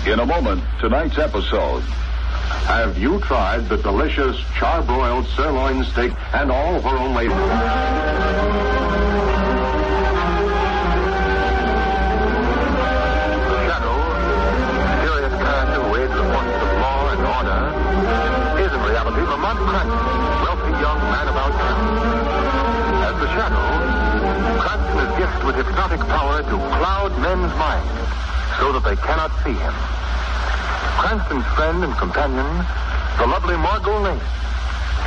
In a moment, tonight's episode. Have you tried the delicious charbroiled sirloin steak and all for only... Lamont Cranston, wealthy young man about town. As the Shadow, Cranston is gifted with hypnotic power to cloud men's minds so that they cannot see him. Cranston's friend and companion, the lovely Margot Lane,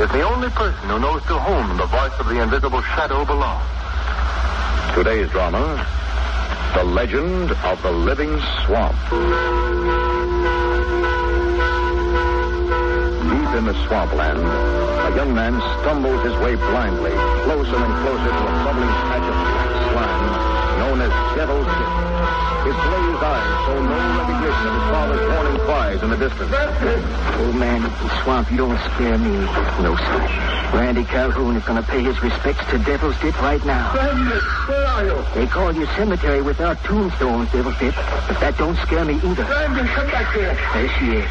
is the only person who knows to whom the voice of the invisible Shadow belongs. Today's drama, The Legend of the Living Swamp. In the swampland, a young man stumbles his way blindly, closer and closer to a bubbling patch of black slime known as Devil's Dip. His glazed eyes show no recognition of his father's warning cries in the distance. Old man, the swamp, you don't scare me. No, sir. Randy Calhoun is going to pay his respects to Devil's Dip right now. Randy, where are you? They call you cemetery without tombstones, Devil's Dip, but that don't scare me either. Randy, come back here. There she is,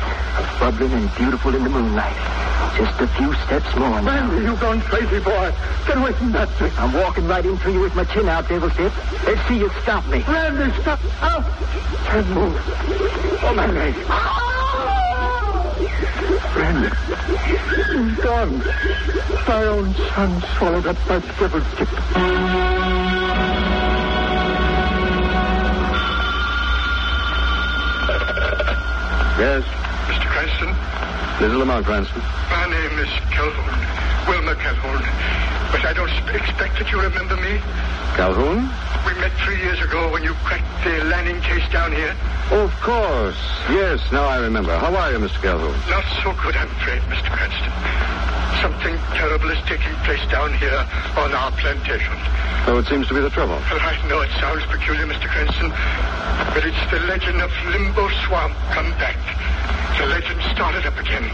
bubbling and beautiful in the moonlight. Just a few steps more now. Randy, you've gone crazy, boy. Get away from that thing. I'm walking right into you with my chin out, Devil's Dip. Let's see you stop me. Randy, stop. Out. Can't move. Oh, my leg. Randy, he's gone. My own son swallowed up by Devil's Dip. Yes? Mr. Cranston? This is Lamont Cranston. My name is Calhoun. Wilmer Calhoun. But I don't expect that you remember me. Calhoun? We met 3 years ago when you cracked the Lanning case down here. Oh, of course. Yes, now I remember. How are you, Mr. Calhoun? Not so good, I'm afraid, Mr. Cranston. Something terrible is taking place down here on our plantation. Oh, it seems to be the trouble. Well, I know it sounds peculiar, Mr. Cranston, but it's the legend of Limbo Swamp come back. The legend started up again.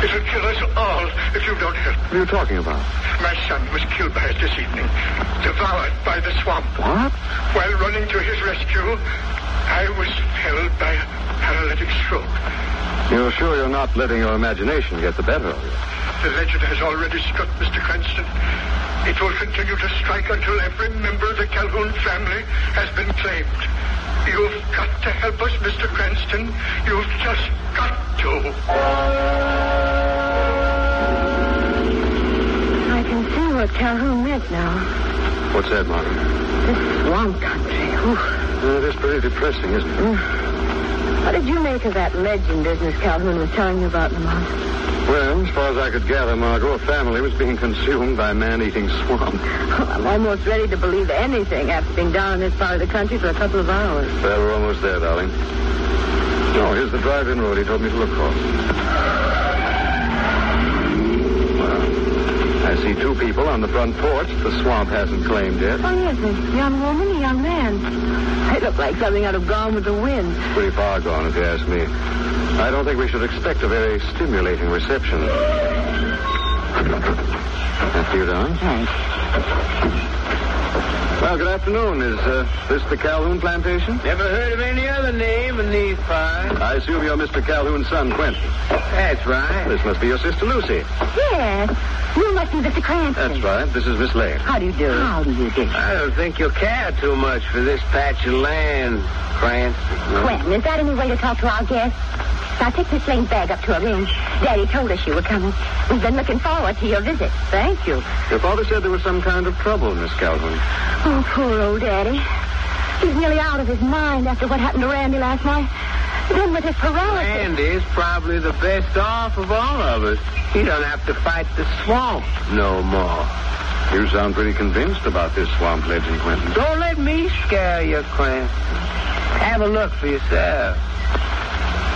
It'll kill us all if you don't help. What are you talking about? My son was killed by it this evening. Devoured by the swamp. What? While running to his rescue, I was held by a paralytic stroke. You're sure you're not letting your imagination get the better of you? The legend has already struck, Mr. Cranston. It will continue to strike until every member of the Calhoun family has been claimed. You've got to help us, Mr. Cranston. You've just got to. I can see what Calhoun meant now. What's that, Martin? This swamp country. It is pretty depressing, isn't it? What did you make of that legend business Calhoun was telling you about, Lamont? Well, as far as I could gather, Margot, a family was being consumed by a man-eating swamp. Oh, I'm almost ready to believe anything after being down in this part of the country for a couple of hours. Well, we're almost there, darling. Oh, here's the drive-in road he told me to look for. Well, I see two people on the front porch the swamp hasn't claimed yet. Oh, yes, a young woman, a young man. They look like something out of Gone with the Wind. Pretty far gone, if you ask me. I don't think we should expect a very stimulating reception. After you, darling. Thanks. Well, good afternoon. Is this the Calhoun plantation? Never heard of any other name in these parts. I assume you're Mr. Calhoun's son, Quentin. That's right. This must be your sister, Lucy. Yes. You must be Mr. Cranston. That's right. This is Miss Lane. How do you do? How do you do? I don't think you'll care too much for this patch of land, Cranston. Quentin, is that any way to talk to our guests? Now, take Miss Lane's bag up to her room. Daddy told us you were coming. We've been looking forward to your visit. Thank you. Your father said there was some kind of trouble, Miss Calhoun. Oh, poor old Daddy. He's nearly out of his mind after what happened to Randy last night. Then with his paralysis. Randy's probably the best off of all of us. He don't have to fight the swamp no more. You sound pretty convinced about this swamp legend, Quentin. Don't let me scare you, Cranston. Have a look for yourself.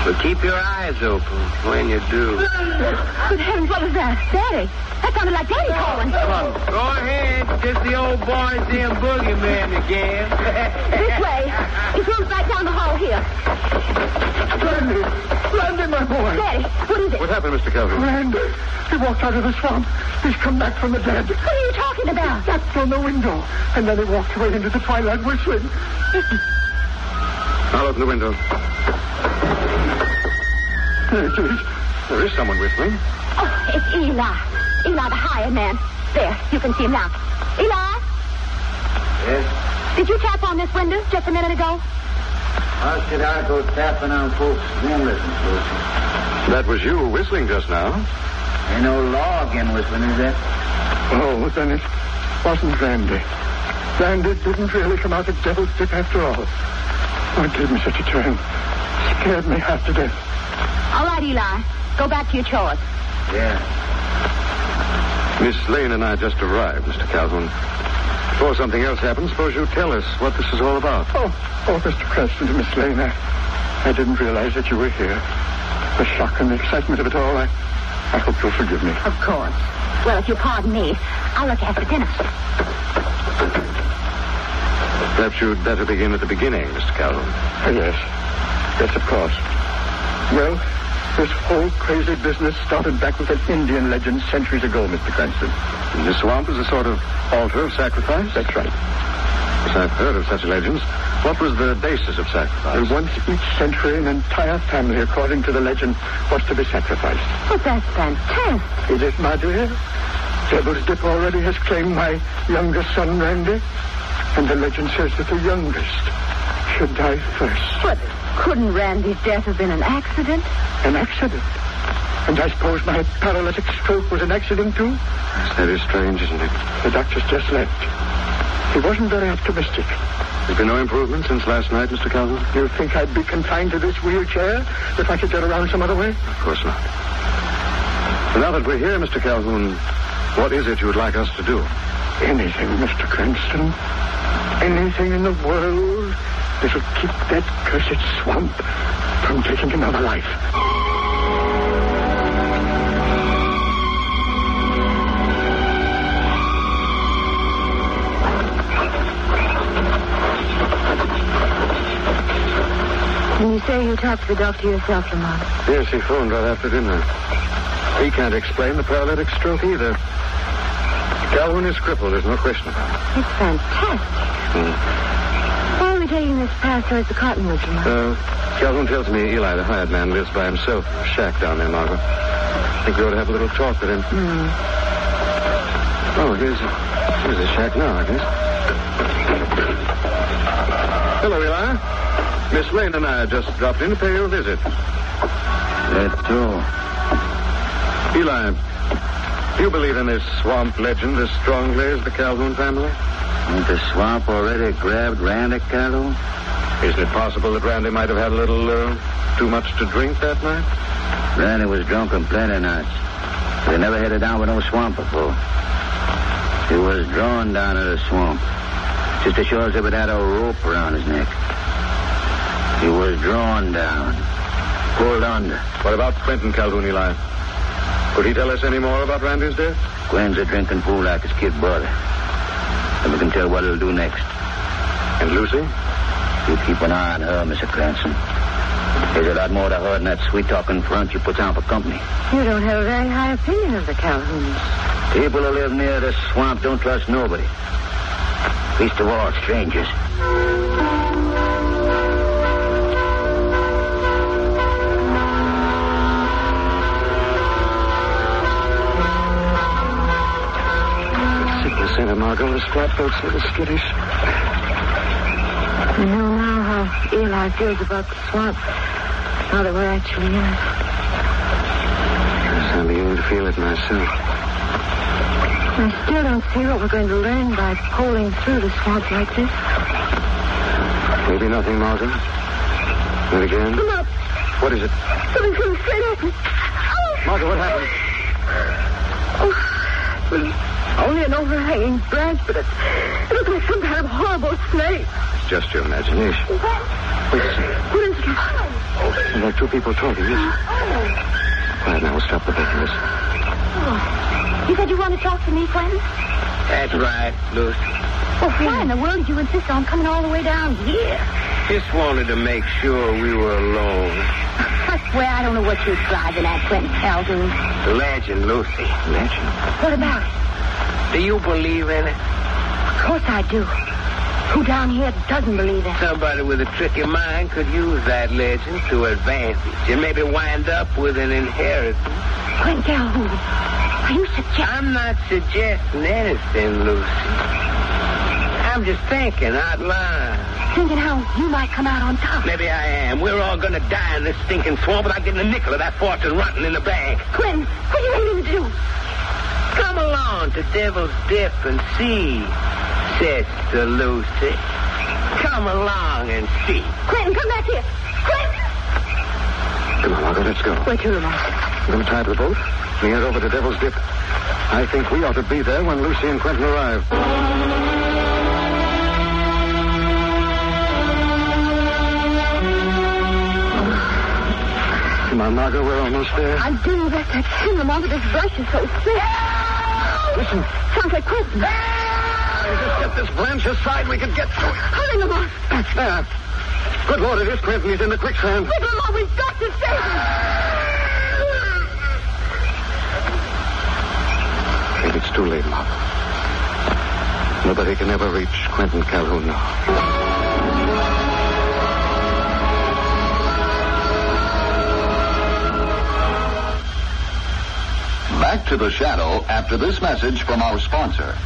But keep your eyes open when you do. Good heavens, what was that? Daddy. That sounded like Daddy calling. Come on. Go ahead. Just the old boys and boogeyman again. This way. It goes back down the hall here. Randy, my my boy. Daddy, what is it? What happened, Mr. Calhoun? Randy. He walked out of the swamp. He's come back from the dead. What are you talking about? Tapped on the window. And then he walked away into the twilight whistling. Listen. I'll open the window. There it is. There is someone whistling. Oh, it's Eli. Eli, the hired man. There, you can see him now. Eli? Yes? Did you tap on this window just a minute ago? How should I go tapping on folks' windows, Lucy? That was you whistling just now. Ain't no law again whistling, is there? Oh, then it wasn't Randy. Randy didn't really come out of Devil's Dip after all. Oh, it gave me such a turn. Scared me half to death. All right, Eli. Go back to your chores. Yeah. Miss Lane and I just arrived, Mr. Calhoun. Before something else happens, suppose you tell us what this is all about. Oh, Mr. Cranston and Miss Lane, I didn't realize that you were here. The shock and the excitement of it all, I hope you'll forgive me. Of course. Well, if you'll pardon me, I'll look after dinner. Perhaps you'd better begin at the beginning, Mr. Calhoun. Yes, of course. Well, this whole crazy business started back with an Indian legend centuries ago, Mr. Cranston. The swamp is a sort of altar of sacrifice? That's right. Yes, I've heard of such legends. What was the basis of sacrifice? And once each century, an entire family, according to the legend, was to be sacrificed. Oh, that's fantastic. It is, my dear. Devil's Dip already has claimed my youngest son, Randy. And the legend says that the youngest should die first. But couldn't Randy's death have been an accident? An accident? And I suppose my paralytic stroke was an accident, too? Yes, that is strange, isn't it? The doctor's just left. He wasn't very optimistic. There's been no improvement since last night, Mr. Calhoun? You think I'd be confined to this wheelchair if I could get around some other way? Of course not. But now that we're here, Mr. Calhoun, what is it you would like us to do? Anything, Mr. Cranston. Anything in the world that'll keep that cursed swamp from taking another life. And you say you talked to the doctor yourself, Lamont? Yes, he phoned right after dinner. He can't explain the paralytic stroke either. Calhoun is crippled, there's no question about it. It's fantastic. Why are we taking this path towards the cottonwoods, Lamont? Calhoun tells me Eli, the hired man, lives by himself in a shack down there, Margot. I think we ought to have a little talk with him. Oh, here's the shack now, I guess. Hello, Eli. Miss Lane and I just dropped in to pay you a visit. That's so. Eli, do you believe in this swamp legend as strongly as the Calhoun family? Ain't the swamp already grabbed Randy Calhoun? Isn't it possible that Randy might have had a little too much to drink that night? Randy was drunk on plenty nights. They never headed down with no swamp before. He was drawn down to the swamp, just as sure as if it had a rope around his neck. He was drawn down, pulled under. What about Quentin Calhoun, Eli? Could he tell us any more about Randy's death? Gwen's a drinking fool like his kid brother. And we can tell what he'll do next. And Lucy? You keep an eye on her, Mr. Cranston. There's a lot more to her than that sweet-talking front you put on for company. You don't have a very high opinion of the Calhouns. People who live near the swamp don't trust nobody. Least of all, strangers. Santa Margot, this flatboat's a little skittish. You know now how Eli feels about the swamp, now that we're actually in it. Yes, I'm beginning to feel it myself. I still don't see what we're going to learn by poling through the swamp like this. Maybe nothing, Margot. And again? Come up. What is it? Something's coming straight at me. Oh. Margot, what happened? Oh. Only an overhanging branch, but it looks like some kind of horrible snake. It's just your imagination. Wait a second. What is it? There are two people talking, yes. Quiet now, we'll stop the boat and listen. Oh. You said you want to talk to me, Quentin? That's right, Lucy. Well, why in the world did you insist on coming all the way down here? Just wanted to make sure we were alone. I swear I don't know what you're driving at, Quentin Calhoun. Legend, Lucy. Legend? What about it? Do you believe in it? Of course I do. Who down here doesn't believe it? Somebody with a tricky mind could use that legend to advantage and maybe wind up with an inheritance. Quentin Calhoun, are you suggesting... I'm not suggesting anything, Lucy. I'm just thinking out loud. Thinking how you might come out on top. Maybe I am. We're all going to die in this stinking swamp without getting a nickel of that fortune rotting in the bank. Quentin, what are you aiming to do? Come along to Devil's Dip and see, Sister Lucy. Come along and see. Quentin, come back here. Quentin! Come on, Margot, let's go. Where to, Lamont? We're going to tie to the boat and head over to Devil's Dip. I think we ought to be there when Lucy and Quentin arrive. Come on, Margot, we're almost there. I'm doing the best I can, Lamont, but this brush is so thick. Listen. Sounds like Quentin. Just get this branch aside, we can get through it. Hurry, Lamont. That's there. Good Lord, it is Quentin. He's in the quicksand. Quick, Lamont, we've got to save him. I think it's too late, Margot. Nobody can ever reach Quentin Calhoun now. Back to the shadow after this message from our sponsor.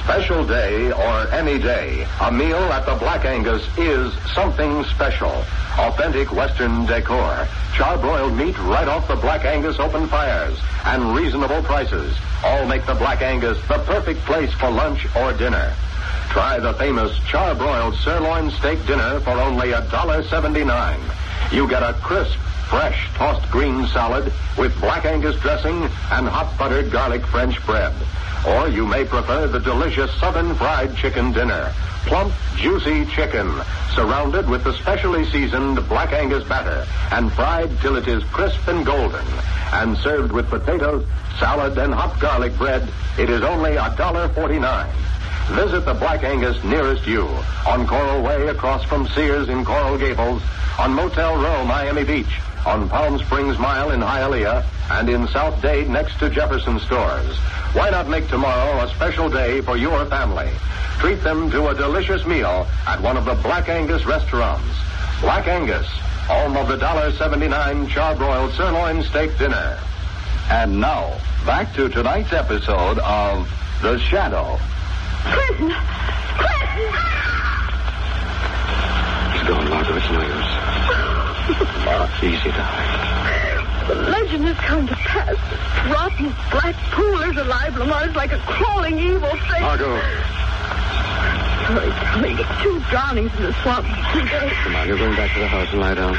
Special day or any day, a meal at the Black Angus is something special. Authentic Western decor, charbroiled meat right off the Black Angus open fires, and reasonable prices all make the Black Angus the perfect place for lunch or dinner. Try the famous charbroiled sirloin steak dinner for only $1.79. You get a crisp, fresh tossed green salad with Black Angus dressing and hot buttered garlic French bread. Or you may prefer the delicious Southern fried chicken dinner. Plump, juicy chicken, surrounded with the specially seasoned Black Angus batter and fried till it is crisp and golden. And served with potatoes, salad, and hot garlic bread, it is only $1.49. Visit the Black Angus nearest you on Coral Way across from Sears in Coral Gables, on Motel Row, Miami Beach, on Palm Springs Mile in Hialeah, and in South Dade next to Jefferson Stores. Why not make tomorrow a special day for your family? Treat them to a delicious meal at one of the Black Angus restaurants. Black Angus, home of the $1.79 charbroiled sirloin steak dinner. And now, back to tonight's episode of The Shadow. Quentin! Quentin! He's gone, Margot. It's no use. Easy, darling. The legend has come to pass. This rotten black pool is alive, Lamont. It's like a crawling evil thing. Margot. Hurry, darling. The 2 drownings in the swamp today. Come on, you're going back to the house and lie down.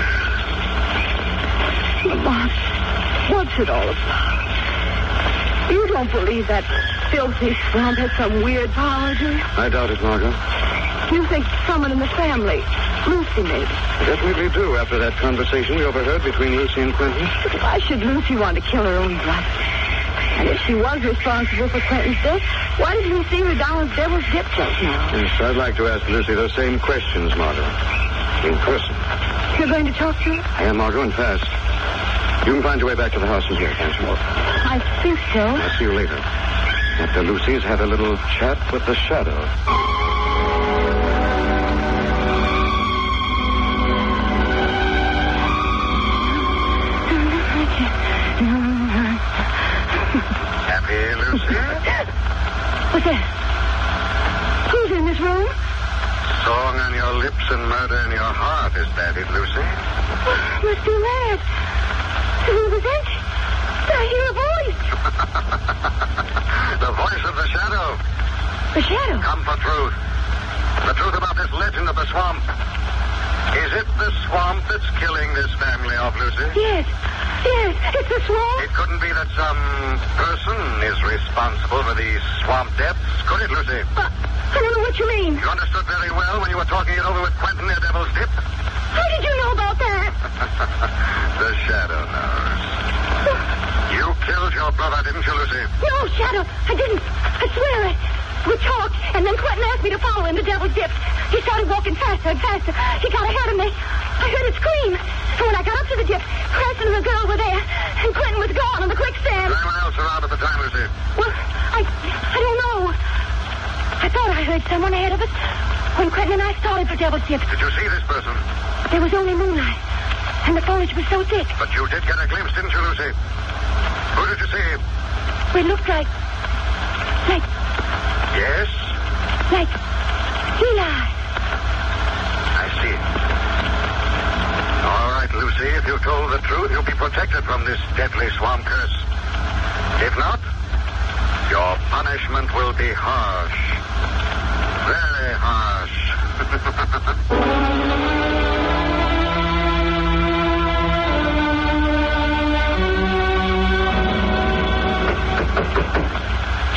Lamont, what's it all about? You don't believe that filthy swamp has some weird power, do you? I doubt it, Margot. You think someone in the family, Lucy maybe? I definitely do, after that conversation we overheard between Lucy and Quentin. But why should Lucy want to kill her own brother? And if she was responsible for Quentin's death, why did we see her down at Devil's Dip just now? Yes, I'd like to ask Lucy those same questions, Margot. In person. You're going to talk to her? I am, Margot, and fast. You can find your way back to the house from here, can't you? I think so. I'll see you later. After Lucy's had a little chat with the shadow. Happy, Lucy? What's that? Who's in this room? Song on your lips and murder in your heart, is that it, Lucy? Must be mad. Who was that? I hear a voice. The voice of the shadow. The shadow? Come for truth. The truth about this legend of the swamp. Is it the swamp that's killing this family off, Lucy? Yes. Yes, it's the swamp. It couldn't be that some person is responsible for these swamp deaths, could it, Lucy? I don't know what you mean. You understood very well when you were talking it over with Quentin near Devil's Dip. How did you know about that? The shadow knows. You killed your brother, didn't you, Lucy? No, Shadow, I didn't. I swear it. We talked, and then Quentin asked me to follow him to Devil's Dip. He started walking faster and faster. He got ahead of me. I heard it scream. And when I got up to the dip, Cranston and the girl were there, and Quentin was gone on the quicksand. Anyone else around at the time, Lucy? Well, I don't know. I thought I heard someone ahead of us when Quentin and I started for Devil's Dip. Did you see this person? There was only moonlight, and the foliage was so thick. But you did get a glimpse, didn't you, Lucy? Who did you see? It looked like... Yes? Like Eli. I see. All right, Lucy, if you told the truth, you'll be protected from this deadly swamp curse. If not, your punishment will be harsh. Very harsh.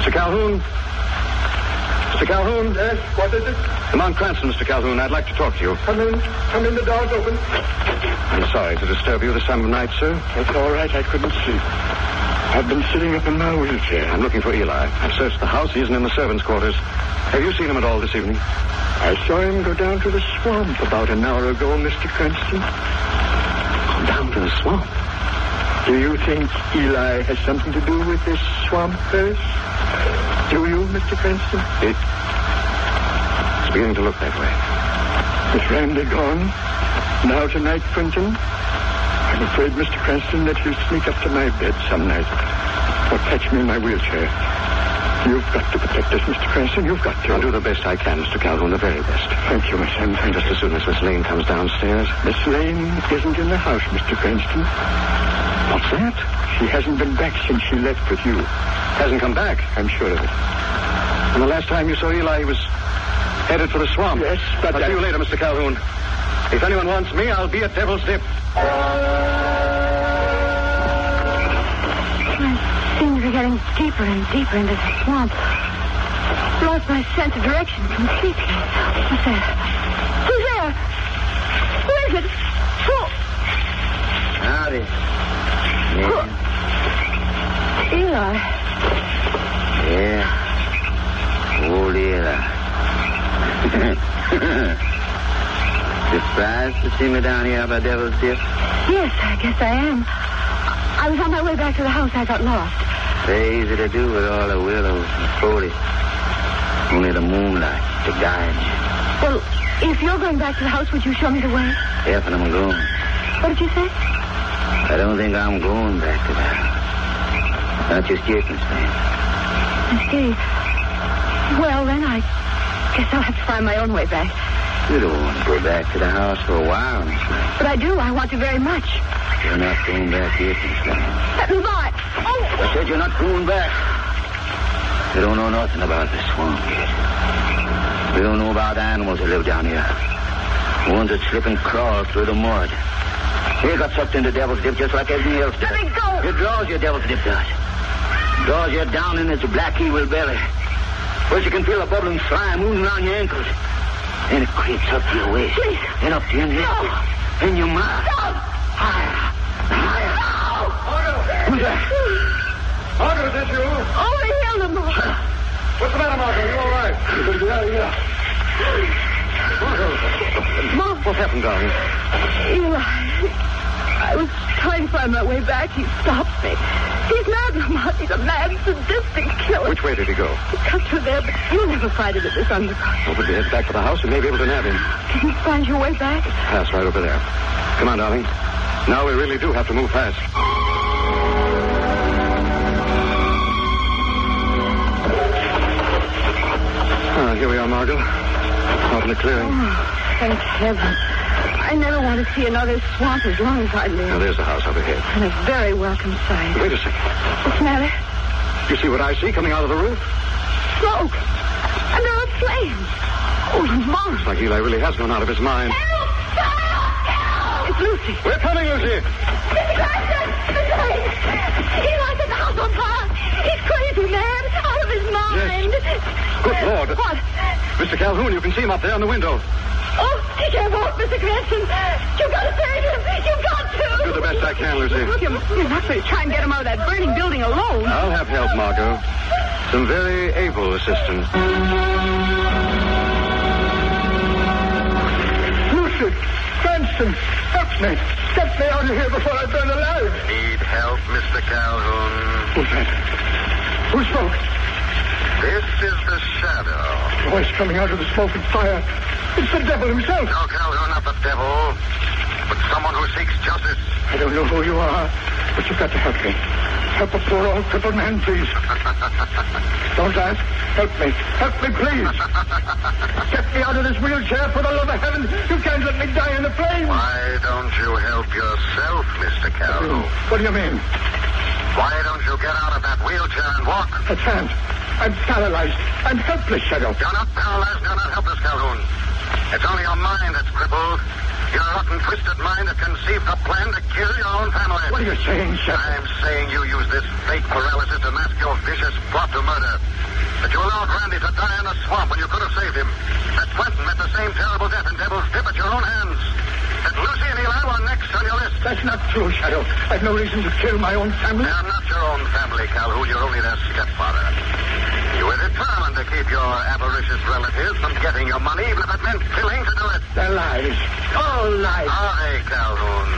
Mr. Calhoun? Mr. Calhoun? Yes, what is it? Lamont Cranston, Mr. Calhoun. I'd like to talk to you. Come in. Come in, the door's open. I'm sorry to disturb you this time of night, sir. It's all right, I couldn't sleep. I've been sitting up in my wheelchair. I'm looking for Eli. I've searched the house. He isn't in the servants' quarters. Have you seen him at all this evening? I saw him go down to the swamp about an hour ago, Mr. Cranston. Go down to the swamp? Do you think Eli has something to do with this swamp curse? Do you, Mr. Cranston? It's beginning to look that way. Is Randy gone? Now tonight, Quentin? I'm afraid, Mr. Cranston, that he'll sneak up to my bed some night. Or catch me in my wheelchair. You've got to protect us, Mr. Cranston. You've got to. I'll do the best I can, Mr. Calhoun, the very best. Thank you, my son. Thank Just you. as soon as Miss Lane comes downstairs. Miss Lane isn't in the house, Mr. Cranston. What's that? She hasn't been back since she left with you. Hasn't come back. I'm sure of it. And the last time you saw Eli, he was headed for the swamp. Yes, but I'll see you later, Mr. Calhoun. If anyone wants me, I'll be at Devil's Dip. My things are getting deeper and deeper into the swamp. Lost my sense of direction completely. What's that? Who's there? Who is it? Who? Howdy. Who? Eli. Yeah. Old Eli. Surprised to see me down here by Devil's Dip? Yes, I guess I am. I was on my way back to the house. I got lost. Very easy to do with all the willows and foliage. Only the moonlight to guide you. Well, if you're going back to the house, would you show me the way? If I'm going. What did you say? I don't think I'm going back to the house. Not just yet, Miss Lane. I see. Well, then I guess I'll have to find my own way back. You don't want to go back to the house for a while, Miss Lane. But I do. I want to very much. You're not going back yet, Miss Lane. Let me by. Oh! I said you're not going back. You don't know nothing about the swamp yet. We don't know about the animals that live down here. The ones that slip and crawl through the mud. They got sucked into Devil's Dip just like everything else does. Let me go! It draws you, Devil's Dip does. Draws you down in its black evil belly. Where you can feel a bubbling slime moving around your ankles. Then it creeps up to your waist. Please. And up to your neck. No. And your mouth. No! Higher. Higher. Who's that? Margot, is that you? Over here, Lamont. What's the matter, Margot? You all right? Yeah. Mom. What happened, darling? Eli. I was trying to find my way back. He stopped me. He's mad, Lamont. He's a mad, sadistic killer. Which way did he go? He cut through there, but you'll never find him at this underground. Well, if we head back to the house, we may be able to nab him. Can you find your way back? Pass right over there. Come on, darling. Now we really do have to move fast. Here we are, Margot. Out in the clearing. Oh, thank heaven. I never want to see another swamp as long as I live. Now, there's the house up ahead. And a very welcome sight. Wait a second. What's the matter? You see what I see coming out of the roof? Smoke. And there are flames. Oh, Lamont. Looks like Eli really has gone out of his mind. Help! Help! It's Lucy. We're coming, Lucy. Mr. Cranston! Mr. Lane! Eli set the house on fire. He's crazy, man. Out of his mind. Yes. Good Lord. What? Mr. Calhoun, you can see him up there on the window. Oh, he can't walk, Mr. Cranston. You've got to save him. You've got to. I'll do the best I can, Lucy. You're not going to try and get him out of that burning building alone. I'll have help, Margot. some very able assistants. Lucy, Cranston, help me. Get me out of here before I burn alive. Need help, Mr. Calhoun? Who's that? Who spoke? This is the Shadow. Voice coming out of the smoke and fire. It's the devil himself. No, Calhoun, not the devil, but someone who seeks justice. I don't know who you are, but you've got to help me. Help a poor old crippled man, please. Don't ask. Help me. Help me, please. Get me out of this wheelchair, for the love of heaven. You can't let me die in the flames. Why don't you help yourself, Mr. Calhoun? What do you mean? Why don't you get out of that wheelchair and walk? I can't. I'm paralyzed. I'm helpless, Shadow. You're not paralyzed. You're not helpless, Calhoun. It's only your mind that's crippled. Your rotten, twisted mind that conceived a plan to kill your own family. What are you saying, Shadow? I'm saying you use this fake paralysis to mask your vicious plot to murder. That you allowed Randy to die in the swamp when you could have saved him. That Quentin met the same terrible death in Devil's Dip at your own hands. That Lucy and Eli were next on your list. That's not true, Shadow. I've no reason to kill my own family. They're not your own family, Calhoun. You're only their stepfather. You were determined to keep your avaricious relatives from getting your money, even if it meant killing to do it. They're lies. All lies. Are they, Calhoun?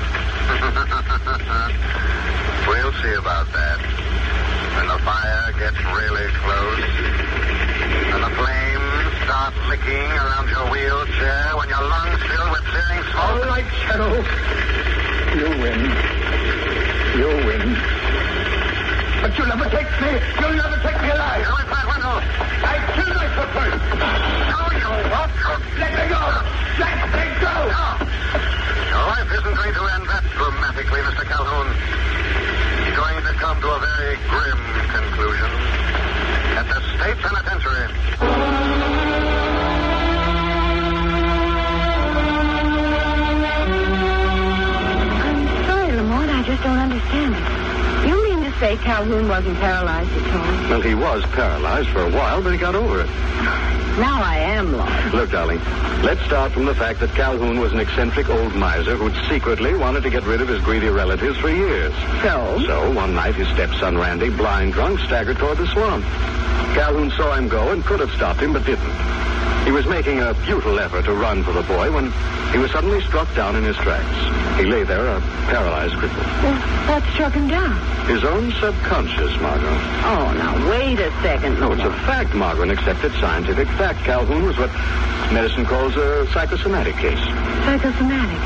We'll see about that. When the fire gets really close, and the flames start licking around your wheelchair, when your lungs fill with searing smoke. All right, Shadow. You win. You win. But you'll never take me. You'll never take me alive. Go inside window. I killed myself first. No, you won't. Let me go. Let me go. No. Your life isn't going to end that dramatically, Mr. Calhoun. It's going to come to a very grim conclusion at the State Penitentiary. I'm sorry, Lamont. I just don't understand it. You mean to say Calhoun wasn't paralyzed at all? Well, he was paralyzed for a while, but he got over it. Now I am lost. Look, darling, let's start from the fact that Calhoun was an eccentric old miser who'd secretly wanted to get rid of his greedy relatives for years. So, one night, his stepson Randy, blind drunk, staggered toward the swamp. Calhoun saw him go and could have stopped him, but didn't. He was making a futile effort to run for the boy when he was suddenly struck down in his tracks. He lay there, a paralyzed cripple. Well, what struck him down? His own subconscious, Margot. Oh, now, wait a second. No, it's a fact, Margot, an accepted scientific fact. Calhoun was what medicine calls a psychosomatic case. Psychosomatic?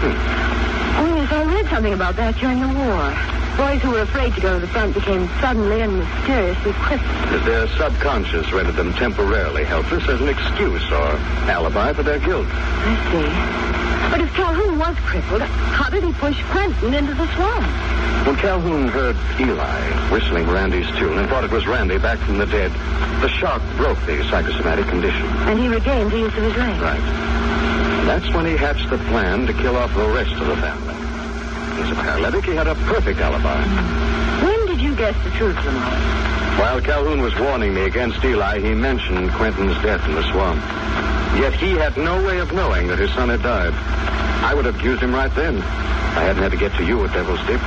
Oh, yes, I read something about that during the war. Boys who were afraid to go to the front became suddenly and mysteriously crippled. Because their subconscious rendered them temporarily helpless as an excuse or alibi for their guilt. I see. But if Calhoun was crippled, how did he push Cranston into the swamp? When Calhoun heard Eli whistling Randy's tune and thought it was Randy back from the dead, the shock broke the psychosomatic condition. And he regained the use of his legs. Right. That's when he hatched the plan to kill off the rest of the family. As a paralytic, he had a perfect alibi. When did you guess the truth, Lamont? While Calhoun was warning me against Eli, he mentioned Quentin's death in the swamp. Yet he had no way of knowing that his son had died. I would have accused him right then. I hadn't had to get to you at Devil's Dip.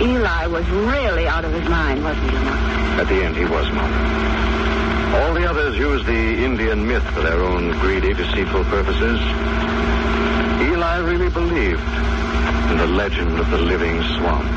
Eli was really out of his mind, wasn't he, Lamont? At the end, he was, Mom. All the others used the Indian myth for their own greedy, deceitful purposes. Eli really believed in the legend of the living swamp.